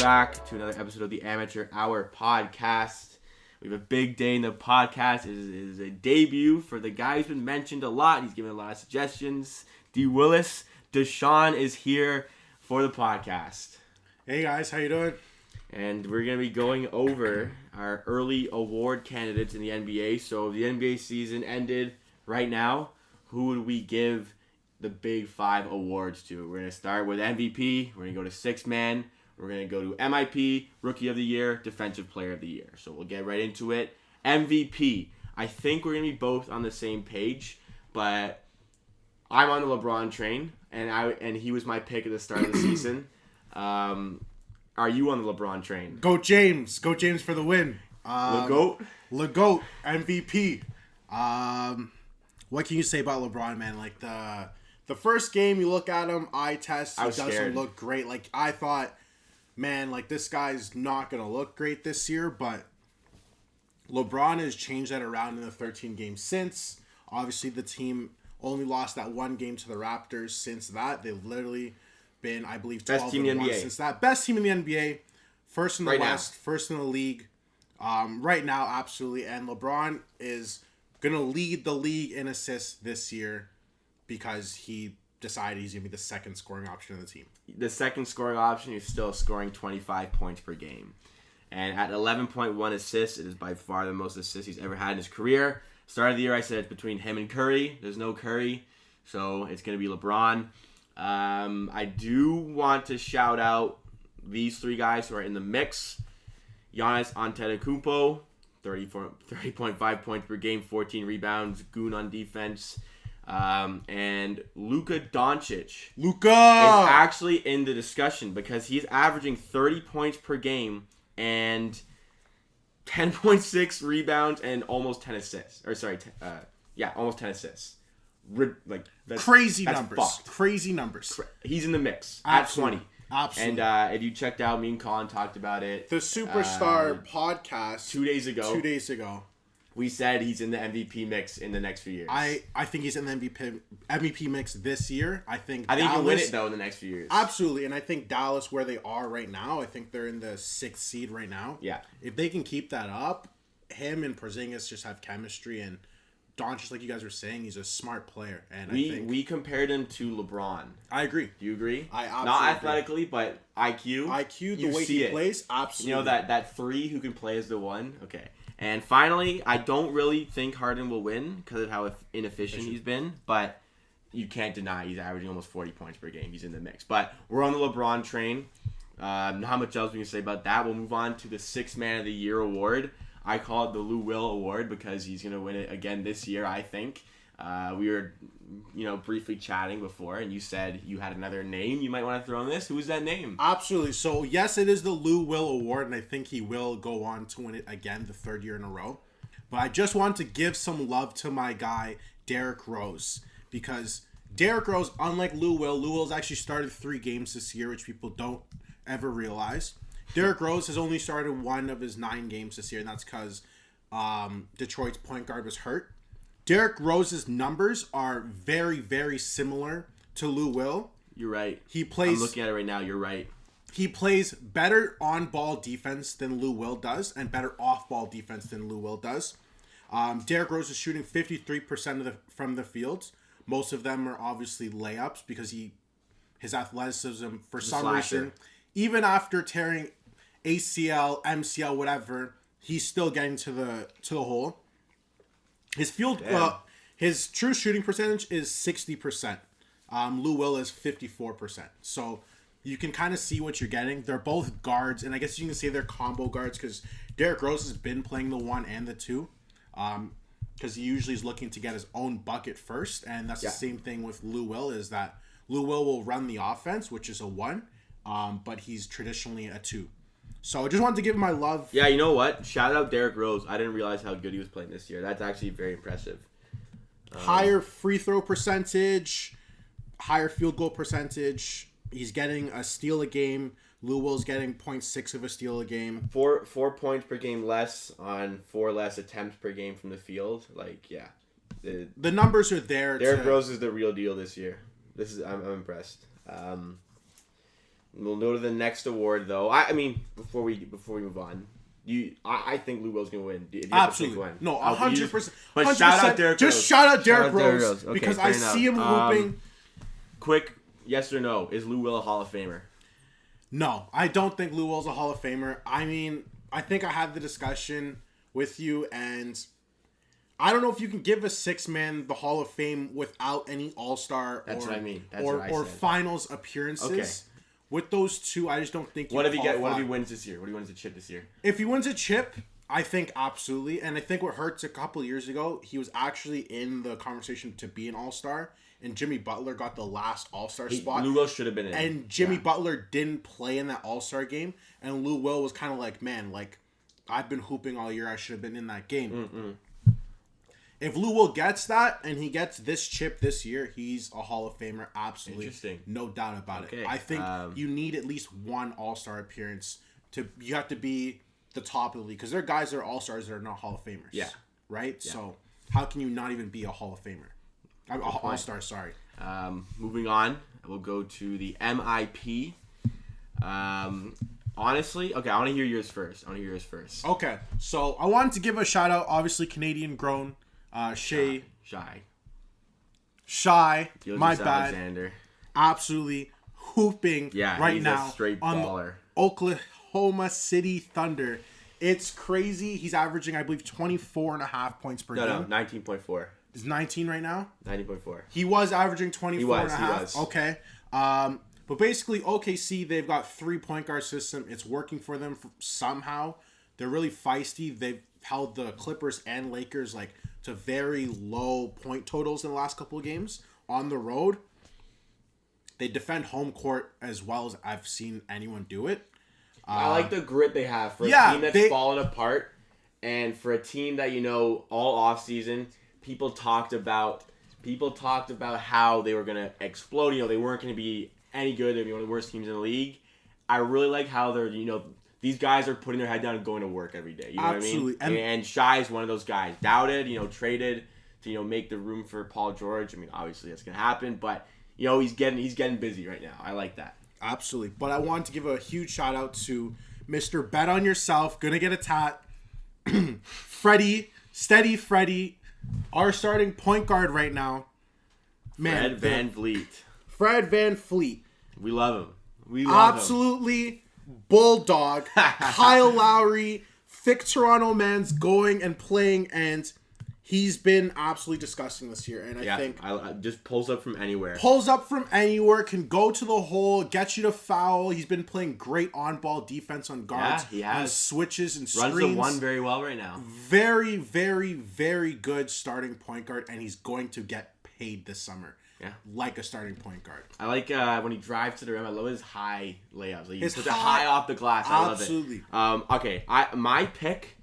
back to another episode of the Amateur Hour podcast. We have a big day in the podcast. It is a debut for the guy who's been mentioned a lot. He's given a lot of suggestions. D. Willis. Deshaun is here for the podcast. Hey guys, how you doing? And we're going to be going over our early award candidates in the NBA. So the NBA season ended right now. Who would we give the big five awards to? We're going to start with MVP. We're going to go to sixth man. We're going to go to MIP, Rookie of the Year, Defensive Player of the Year. So we'll get right into it. MVP. I think we're going to be both on the same page, but I'm on the LeBron train, and he was my pick at the start of the season. Are you on the LeBron train? Go James. Go James for the win. LeGoat? LeGoat. MVP. What can you say about LeBron, man? Like, the first game, you look at him, eye test, he doesn't scared. look great. Like, I thought, man, like, this guy's not going to look great this year, but LeBron has changed that around in the 13 games since. Obviously, the team only lost that one game to the Raptors. Since that, they've literally been, I believe, 12-1 since that. Best team in the NBA. First in the West. First in the league. Right now, absolutely. And LeBron is going to lead the league in assists this year because he decided he's going to be the second scoring option of the team. The second scoring option is still scoring 25 points per game. And at 11.1 assists, it is by far the most assists he's ever had in his career. Start of the year, I said it's between him and Curry. There's no Curry, so it's going to be LeBron. I do want to shout out these three guys who are in the mix. Giannis Antetokounmpo, 30.5 points per game, 14 rebounds, goon on defense. And Luka Doncic is actually in the discussion because he's averaging 30 points per game and 10.6 rebounds and almost 10 assists. Almost 10 assists. That's crazy that's numbers. Fucked. Crazy numbers. He's in the mix Absolutely. at 20. Absolutely. And if you checked out, me and Colin talked about it. The Superstar podcast 2 days ago. 2 days ago. We said he's in the MVP mix in the next few years. I think he's in the MVP mix this year. I think he can win it, though, in the next few years. Absolutely. And I think Dallas, where they are right now, I think they're in the 6th seed right now. Yeah. If they can keep that up, him and Porzingis just have chemistry. And Doncic, like you guys were saying, he's a smart player. And we compared him to LeBron. I agree. Do you agree? I absolutely Not athletically, but IQ. IQ, the way he plays, absolutely. You know, that three who can play as the one? Okay. And finally, I don't really think Harden will win because of how inefficient he's been, but you can't deny he's averaging almost 40 points per game. He's in the mix. But we're on the LeBron train. Not how much else we can say about that. We'll move on to the Sixth Man of the Year award. I call it the Lou Will Award because he's going to win it again this year, I think. We were, briefly chatting before, and you said you had another name you might want to throw on this. Who's that name? Absolutely. So, yes, it is the Lou Will Award, and I think he will go on to win it again the third year in a row. But I just want to give some love to my guy, Derrick Rose, because Derrick Rose, unlike Lou Will's actually started 3 games this year, which people don't ever realize. Derrick Rose has only started 1 of his 9 games this year, and that's because Detroit's point guard was hurt. Derrick Rose's numbers are very, very similar to Lou Will. You're right. I'm looking at it right now. You're right. He plays better on-ball defense than Lou Will does and better off-ball defense than Lou Will does. Derrick Rose is shooting 53% from the field. Most of them are obviously layups because his athleticism, for some reason, even after tearing ACL, MCL, whatever, he's still getting to the hole. His true shooting percentage is 60%. Lou Will is 54%. So you can kind of see what you're getting. They're both guards, and I guess you can say they're combo guards because Derrick Rose has been playing the 1 and the 2. Because he usually is looking to get his own bucket first, and that's the same thing with Lou Will, is that Lou Will run the offense, which is a 1, but he's traditionally a 2. So I just wanted to give him my love. Yeah, you know what? Shout out Derrick Rose. I didn't realize how good he was playing this year. That's actually very impressive. Higher free throw percentage, higher field goal percentage. He's getting a steal a game. Lou Will's getting 0.6 of a steal a game. 4 points per game less on 4 less attempts per game from the field. The numbers are there. Derrick Rose is the real deal this year. I'm impressed. We'll go to the next award, though. I mean, before we move on, I think Lou Will's gonna win. Absolutely, no, 100%. But shout out Derrick Rose. Just shout out Derrick Rose Okay, because I see him hooping. Quick, yes or no? Is Lou Will a Hall of Famer? No, I don't think Lou Will's a Hall of Famer. I mean, I think I had the discussion with you, and I don't know if you can give a 6-man the Hall of Fame without any All-Star That's what I mean. That's or, what I or said. finals appearances. Okay. With those two, I just don't think. What if he wins this year? What if he wins a chip this year? If he wins a chip, I think absolutely. And I think what hurts a couple years ago, he was actually in the conversation to be an All-Star, and Jimmy Butler got the last All-Star spot. Lou Will should have been in. And Jimmy Butler didn't play in that All-Star game, and Lou Will was kind of like, man, like, I've been hooping all year. I should have been in that game. Mm-mm. If Lou Will gets that and he gets this chip this year, he's a Hall of Famer. Absolutely. Interesting. No doubt about it. Okay. I think you need at least one All-Star appearance. You have to be the top of the league. Because there are guys that are All-Stars that are not Hall of Famers. Yeah. Right? Yeah. So how can you not even be a Hall of Famer? All-Star, sorry. Moving on, we'll go to the MIP. Honestly, okay, I want to hear yours first. Okay. So I wanted to give a shout-out, obviously, Canadian grown. Shy, my bad. Alexander. Absolutely hooping right he's now a straight baller. Oklahoma City Thunder. It's crazy. He's averaging, I believe, 24.5 points per game. No, 19.4. Is 19 right now? 19.4. He was averaging 24 and a half. He was. Okay. But basically, OKC, they've got 3 point guard system. It's working for them somehow. They're really feisty. They've held the Clippers and Lakers like to very low point totals in the last couple of games on the road. They defend home court as well as I've seen anyone do it. I like the grit they have for a team that's fallen apart, and for a team that all off season people talked about how they were gonna explode. They weren't gonna be any good. They'd be one of the worst teams in the league. I really like how they're these guys are putting their head down and going to work every day. You know Absolutely. what I mean? And Shy is one of those guys. Doubted, traded to make the room for Paul George. I mean, obviously that's gonna happen, but he's getting busy right now. I like that. Absolutely. But I wanted to give a huge shout out to Mr. Bet on Yourself. Gonna get a tat. Steady Freddie, our starting point guard right now. Man, Fred VanVleet. We love him. We love him. Absolutely bulldog. Kyle Lowry, thick Toronto man's going and playing, and he's been absolutely disgusting this year. And I think just pulls up from anywhere. Can go to the hole, get you to foul. He's been playing great on-ball defense on guards. Yeah, he has. On switches and screens. Runs the one very well right now. Very, very, very good starting point guard, and he's going to get paid this summer. Yeah, like a starting point guard. I like when he drives to the rim. I love his high layups. Like, he puts it high off the glass. I love it. Absolutely. Okay, my pick.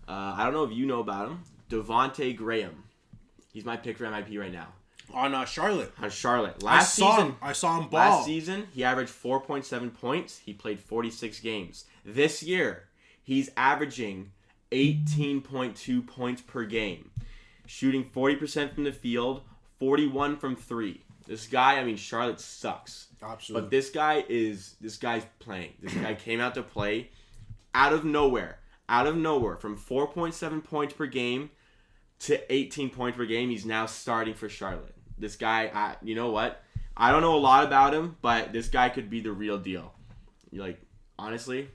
I don't know if you know about him. Devontae Graham. He's my pick for MIP right now. On Charlotte. I saw him ball. Last season, he averaged 4.7 points. He played 46 games. This year, he's averaging 18.2 points per game, shooting 40% from the field, 41 from 3. This guy, Charlotte sucks. Absolutely. But this guy's playing. This guy came out to play out of nowhere, from 4.7 points per game to 18 points per game. He's now starting for Charlotte. This guy, you know what? I don't know a lot about him, but this guy could be the real deal. Honestly,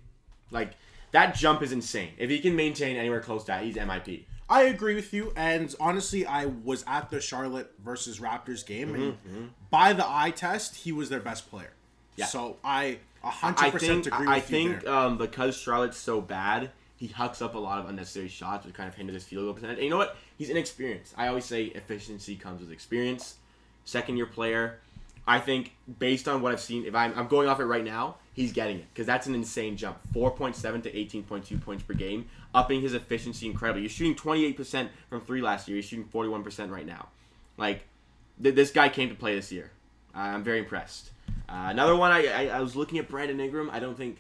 that jump is insane. If he can maintain anywhere close to that, he's MIP. I agree with you, and honestly, I was at the Charlotte versus Raptors game, and by the eye test, he was their best player. Yeah. So I 100% agree with you. I think because Charlotte's so bad, he hucks up a lot of unnecessary shots, which kind of hindered his field goal percentage. And you know what? He's inexperienced. I always say efficiency comes with experience. Second-year player. I think based on what I've seen, if I'm going off it right now, he's getting it because that's an insane jump. 4.7 to 18.2 points per game, upping his efficiency incredibly. He's shooting 28% from 3 last year. He's shooting 41% right now. This guy came to play this year. I'm very impressed. Another one, I was looking at Brandon Ingram. I don't think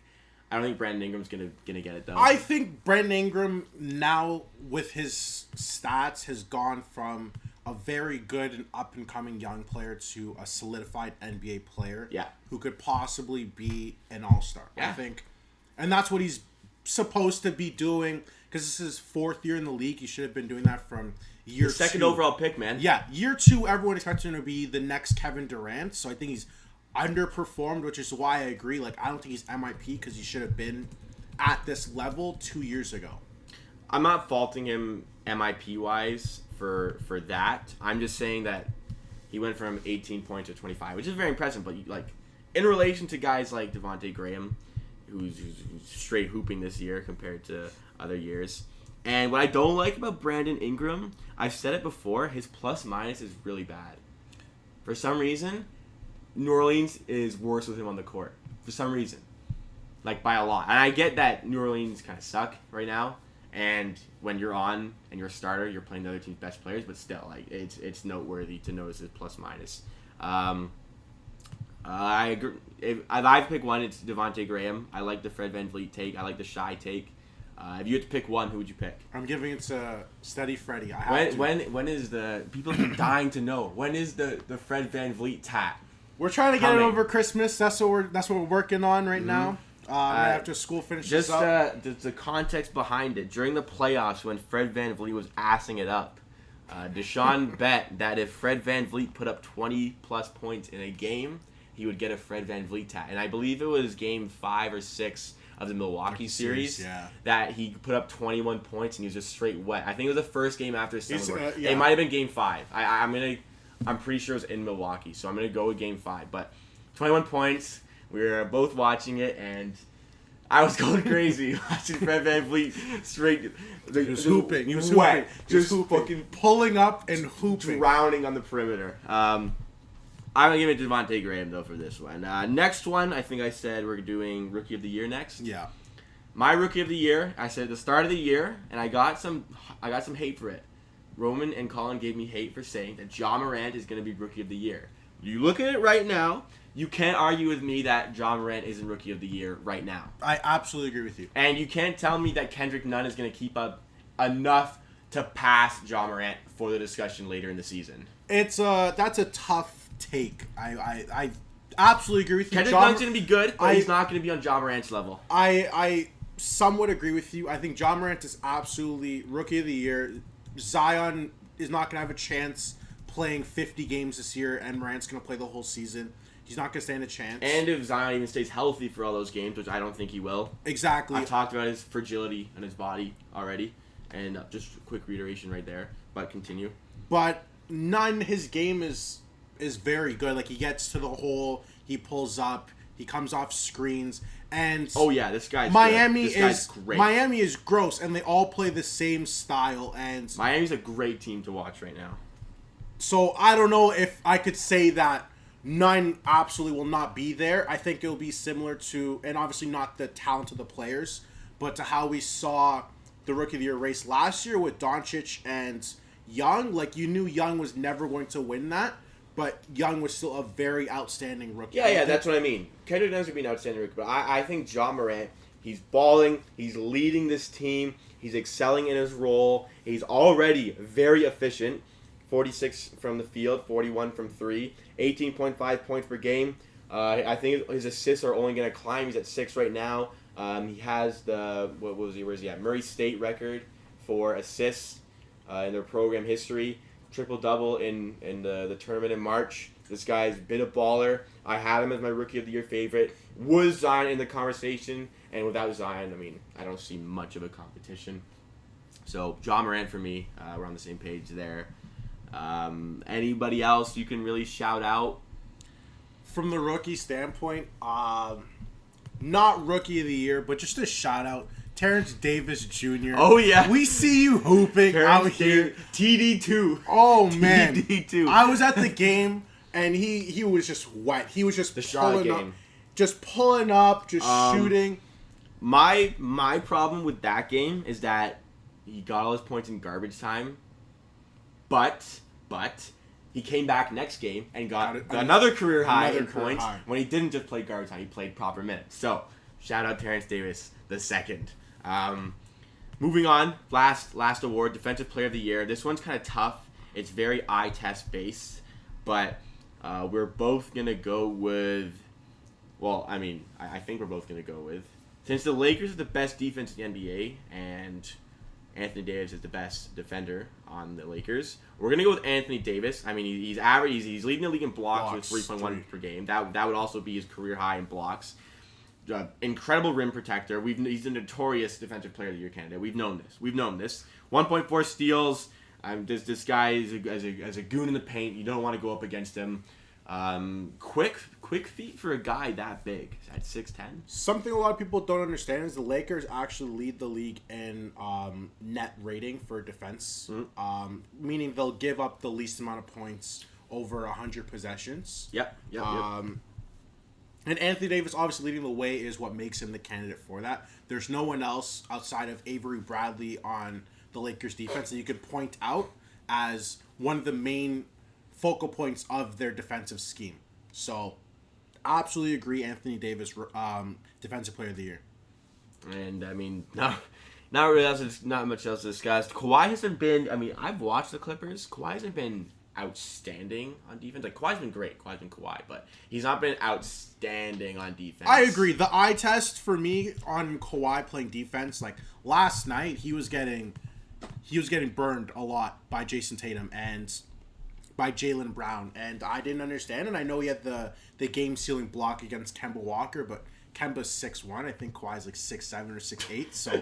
Brandon Ingram's gonna get it though. I think Brandon Ingram now with his stats has gone from a very good and up-and-coming young player to a solidified NBA player Yeah. who could possibly be an all-star. Yeah. I think. And that's what he's supposed to be doing because this is his 4th year in the league. He should have been doing that from year The second 2. overall pick, man. Yeah, year 2, everyone expects him to be the next Kevin Durant. So I think he's underperformed, which is why I agree. Like, I don't think he's MIP because he should have been at this level 2 years ago. I'm not faulting him MIP-wise for that. I'm just saying that he went from 18 points to 25, which is very impressive. But, like, in relation to guys like Devontae Graham, who's straight hooping this year compared to other years. And what I don't like about Brandon Ingram, I've said it before, his plus-minus is really bad. For some reason, New Orleans is worse with him on the court. For some reason. Like, by a lot. And I get that New Orleans kind of suck right now. And when you're on and you're a starter, you're playing the other team's best players. But still, like, it's noteworthy to notice his plus-minus. I agree. If I pick one, it's Devontae Graham. I like the Fred VanVleet take. I like the Shy take. If you had to pick one, who would you pick? I'm giving it to Steady Freddy. I have to. When is the people are dying to know? When is the Fred VanVleet tat? We're trying to get coming? it over Christmas. That's what we're working on right now. After school finishes up. Just the context behind it. During the playoffs, when Fred VanVleet was assing it up, Deshaun bet that if Fred VanVleet put up 20-plus points in a game, he would get a Fred VanVleet tat. And I believe it was game 5 or 6 of the Milwaukee series that he put up 21 points and he was just straight wet. I think it was the first game after summer. It might have been game 5. I'm pretty sure it was in Milwaukee, so I'm gonna go with game 5. But 21 points. We were both watching it, and I was going crazy watching Fred VanVleet straight. He was hooping. He was wet, hooping. just hooping. fucking pulling up and hooping, drowning on the perimeter. I'm going to give it to Devontae Graham, though, for this one. Next one, I think I said we're doing Rookie of the Year next. Yeah. My Rookie of the Year, I said at the start of the year, and I got some hate for it. Roman and Colin gave me hate for saying that Ja Morant is going to be Rookie of the Year. You look at it right now, you can't argue with me that Ja Morant isn't Rookie of the Year right now. I absolutely agree with you. And you can't tell me that Kendrick Nunn is going to keep up enough to pass Ja Morant for the discussion later in the season. That's a tough take. I absolutely agree with you. Kendrick Nunn's going to be good, but he's not going to be on Ja Morant's level. I somewhat agree with you. I think Ja Morant is absolutely Rookie of the Year. Zion is not going to have a chance playing 50 games this year, and Morant's going to play the whole season. He's not going to stand a chance. And if Zion even stays healthy for all those games, which I don't think he will. Exactly. I've talked about his fragility and his body already. And just a quick reiteration right there. But continue. But Nunn, his game is very good. Like, he gets to the hole, he pulls up, he comes off screens, and this guy's great. Miami is gross, and they all play the same style. And Miami's a great team to watch right now. So I don't know if I could say that Nunn absolutely will not be there. I think it'll be similar to, and obviously not the talent of the players, but to how we saw the Rookie of the Year race last year with Doncic and Young. Like, you knew Young was never going to win that, but Young was still a very outstanding rookie. Yeah, that's what I mean. Kendrick Nunn's going to be an outstanding rookie, but I think Ja Morant, he's balling, he's leading this team, he's excelling in his role, he's already very efficient. 46 from the field, 41 from 3, 18.5 points per game. I think his assists are only going to climb. He's at 6 right now. He has where is he at? Murray State record for assists in their program history. Triple-double in the tournament in March. This guy's been a baller. I had him as my Rookie of the Year favorite. Was Zion in the conversation? And without Zion, I don't see much of a competition. So, Ja Morant for me. We're on the same page there. Anybody else you can really shout out? From the rookie standpoint, not Rookie of the Year, but just a shout out, Terrence Davis Jr. Oh yeah, we see you hooping out here. TD2. Oh man, TD2. I was at the game and he was just wet. He was just pulling up, shooting. My problem with that game is that he got all his points in garbage time. But he came back next game and got another career high in points when he didn't just play garbage time. He played proper minutes. So, shout out Terrence Davis the second. Moving on, last award, Defensive Player of the Year. This one's kind of tough, It's very eye test based, but we're both gonna go with. Well, I mean, I think we're both gonna go with, since the Lakers are the best defense in the NBA and Anthony Davis is the best defender on the Lakers. We're gonna go with Anthony Davis. I mean, he's average. He's leading the league in blocks with 3.1 per game. That would also be his career high in blocks. Incredible rim protector. He's a notorious defensive player of the year candidate. We've known this. 1.4 steals. This guy is a goon in the paint. You don't want to go up against him. Quick feet for a guy that big at 6'10". Something a lot of people don't understand is the Lakers actually lead the league in net rating for defense, meaning they'll give up the least amount of points over 100 possessions. Yep. And Anthony Davis obviously leading the way is what makes him the candidate for that. There's no one else outside of Avery Bradley on the Lakers defense that you could point out as one of the main focal points of their defensive scheme. So, absolutely agree. Anthony Davis, defensive player of the year. And I mean, not much else to discuss. Kawhi hasn't been. I mean, I've watched the Clippers. Kawhi hasn't been outstanding on defense. Like, Kawhi's been great. Kawhi's been Kawhi, but he's not been outstanding on defense. I agree. The eye test for me on Kawhi playing defense, like last night, he was getting burned a lot by Jason Tatum and by Jaylen Brown, and I didn't understand. And I know he had the game-sealing block against Kemba Walker, but Kemba's 6'1". I think Kawhi's like 6'7" or 6'8". So,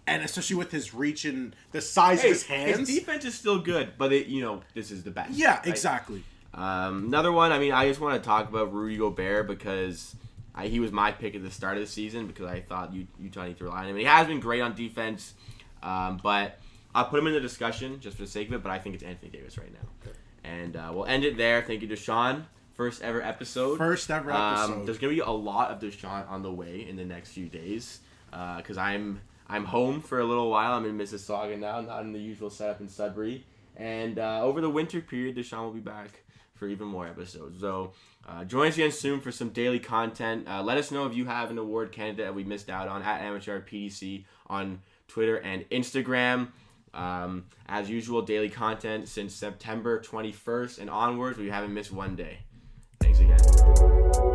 and especially with his reach and the size of his hands, his defense is still good. But this is the best. Yeah, right? exactly. Another one. I mean, I just want to talk about Rudy Gobert because he was my pick at the start of the season because I thought Utah needed to rely on him. And he has been great on defense, but I'll put him in the discussion just for the sake of it. But I think it's Anthony Davis right now. Okay. And we'll end it there. Thank you, Deshaun. First ever episode. There's going to be a lot of Deshaun on the way in the next few days because I'm home for a little while. I'm in Mississauga now, not in the usual setup in Sudbury. And over the winter period, Deshaun will be back for even more episodes. So join us again soon for some daily content. Let us know if you have an award candidate that we missed out on at AmateurPDC on Twitter and Instagram. As usual, daily content since September 21st and onwards. We haven't missed one day. Thanks again.